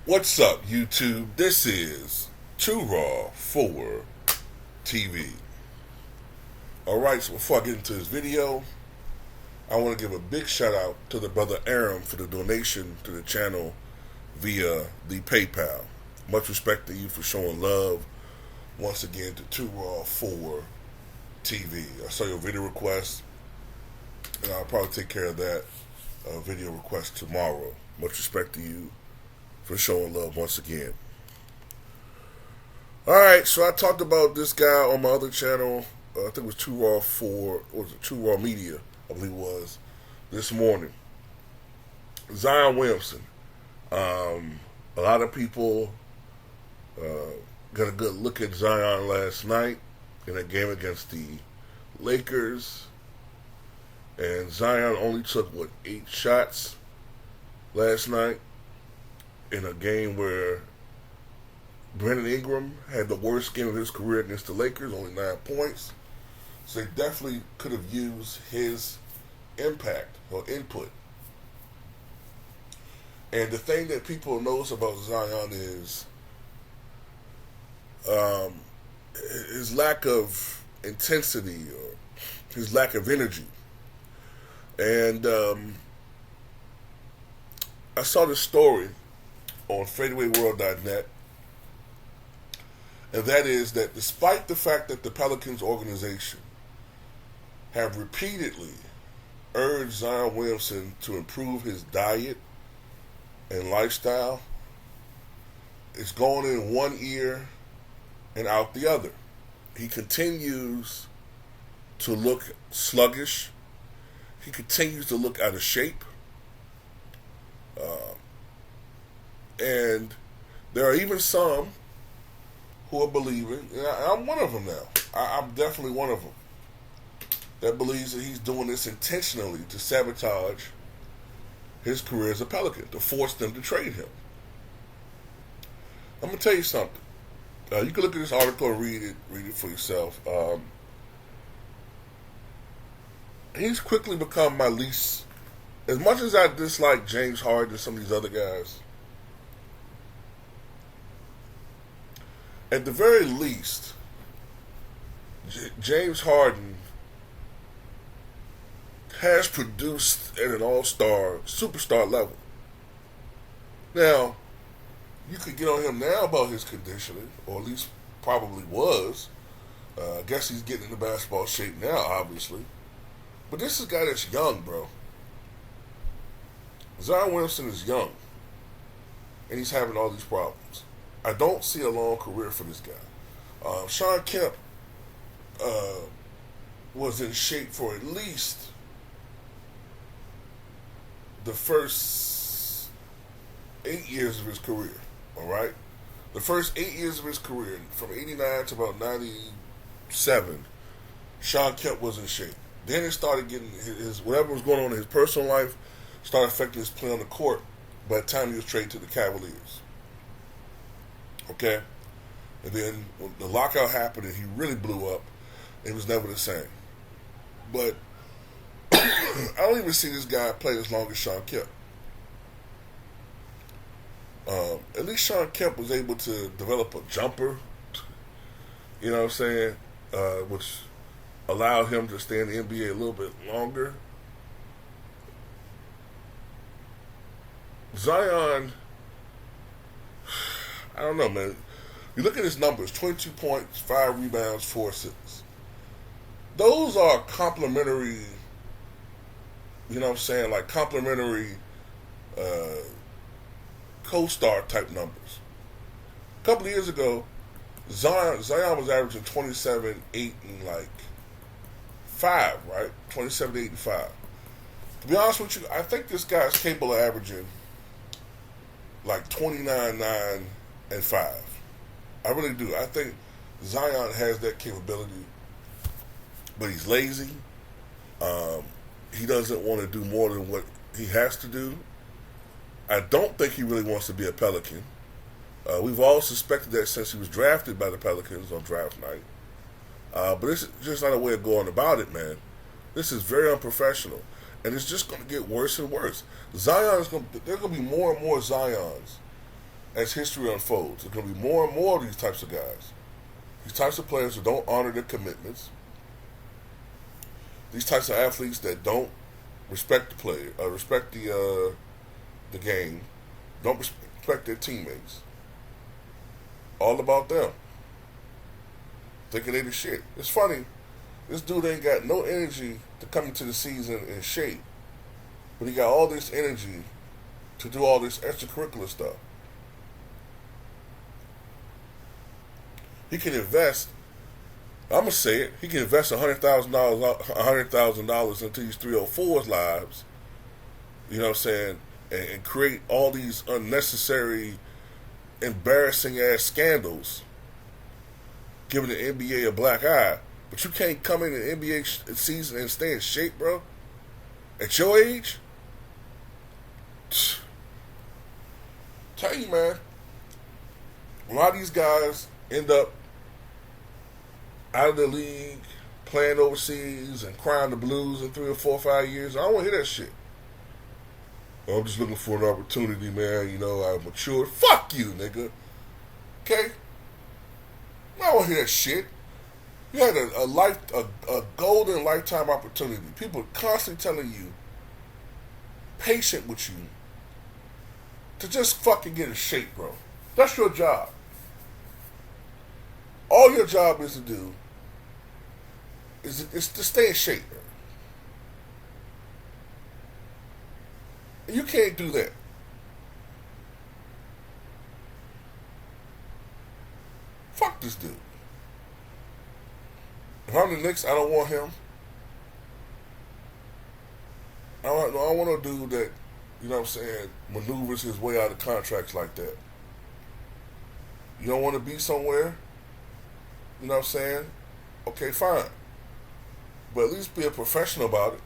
What's up, YouTube? This is Too Raw for TV. Alright, so before I get into this video, I want to give a big shout out to the brother Aram for the donation to the channel via the PayPal. Much respect to you for showing love once again to Too Raw for TV. I saw your video request, and I'll probably take care of that video request tomorrow. Much respect to you for showing love once again. Alright, so I talked about this guy on my other channel. I think it was Too Raw for, what was it, Too Raw Media, I believe it was, this morning. Zion Williamson. A lot of people got a good look at Zion last night in a game against the Lakers. And Zion only took, 8 shots last night in a game where Brandon Ingram had the worst game of his career against the Lakers, only 9 points. So they definitely could have used his impact or input. And the thing that people notice about Zion is his lack of intensity or his lack of energy. And I saw this story on fadeawayworld.net, and that is that despite the fact that the Pelicans organization have repeatedly urged Zion Williamson to improve his diet and lifestyle, it's going in one ear and out the other. He continues to look sluggish. He continues to look out of shape. And there are even some who are believing, and I'm one of them now. I'm definitely one of them that believes that he's doing this intentionally to sabotage his career as a Pelican, to force them to trade him. I'm gonna tell you something. You can look at this article and read it for yourself. He's quickly become my least. As much as I dislike James Harden and some of these other guys, at the very least, James Harden has produced at an all-star, superstar level. Now, you could get on him now about his conditioning, or at least probably was. I guess he's getting into basketball shape now, obviously. But this is a guy that's young, bro. Zion Williamson is young, and he's having all these problems. I don't see a long career for this guy. Shawn Kemp was in shape for at least the first 8 years of his career, all right? The first 8 years of his career, from 89 to about 97, Shawn Kemp was in shape. Then it started getting his whatever was going on in his personal life started affecting his play on the court by the time he was traded to the Cavaliers. Okay? And then when the lockout happened and he really blew up, it was never the same. But I don't even see this guy play as long as Shawn Kemp. At least Shawn Kemp was able to develop a jumper, you know what I'm saying, which allowed him to stay in the NBA a little bit longer. Zion, I don't know, man. You look at his numbers: 22 points, 5 rebounds, 4 assists. Those are complimentary, you know what I'm saying, like complimentary co-star type numbers. A couple of years ago, Zion was averaging 27, 8, and 5, right? 27, 8, and 5. To be honest with you, I think this guy's capable of averaging 29, 9, and 5. I really do. I think Zion has that capability, but he's lazy. He doesn't want to do more than what he has to do. I don't think he really wants to be a Pelican. We've all suspected that since he was drafted by the Pelicans on draft night. But it's just not a way of going about it, man. This is very unprofessional. And it's just going to get worse and worse. There's going to be more and more Zions as history unfolds. There's going to be more and more of these types of guys. These types of players who don't honor their commitments. These types of athletes that don't respect the player, respect the game, don't respect their teammates. All about them. Thinking they the shit. It's funny. This dude ain't got no energy to come into the season in shape. But he got all this energy to do all this extracurricular stuff. He can invest. I'm gonna say it. He can invest $100,000 into these 304s' lives. You know what I'm saying? And create all these unnecessary, embarrassing ass scandals, giving the NBA a black eye. But you can't come in the NBA season and stay in shape, bro. At your age, tell you, man, a lot of these guys end up out of the league, playing overseas, and crying the blues in 3 or 4 or 5 years. I don't want to hear that shit. I'm just looking for an opportunity, man. You know, I've matured. Fuck you, nigga. Okay? I don't want to hear that shit. You had a golden lifetime opportunity. People are constantly telling you, patient with you, to just fucking get in shape, bro. That's your job. All your job is to do is to stay in shape, bro. You can't do that. Fuck this dude. If I'm the Knicks, I don't want him. I don't want a dude that, you know what I'm saying, maneuvers his way out of contracts like that. You don't want to be somewhere, you know what I'm saying? Okay, fine. But at least be a professional about it.